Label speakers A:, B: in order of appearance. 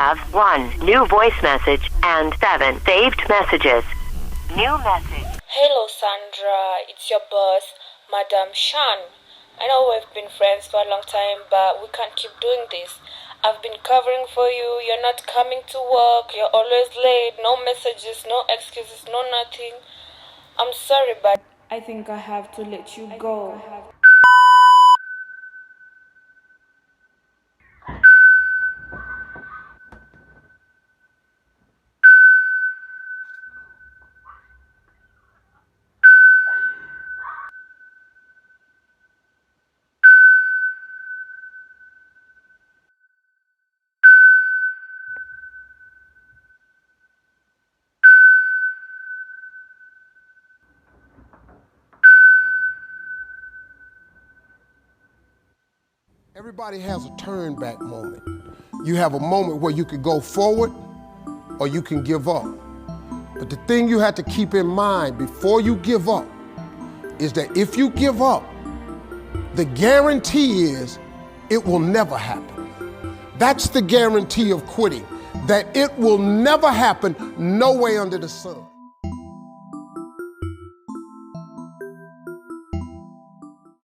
A: have 1 new voice message and 7 saved messages. New message.
B: Hello Sandra, it's your boss, Madam Shan. I know we've been friends for a long time, but we can't keep doing this. I've been covering for you, you're not coming to work, you're always late, no messages, no excuses, no nothing. I'm sorry, but I think I have to let you go.
C: Everybody has a turn back moment. You have a moment where you could go forward or you can give up. But the thing you have to keep in mind before you give up is that if you give up, the guarantee is it will never happen. That's the guarantee of quitting, that it will never happen, no way under the sun.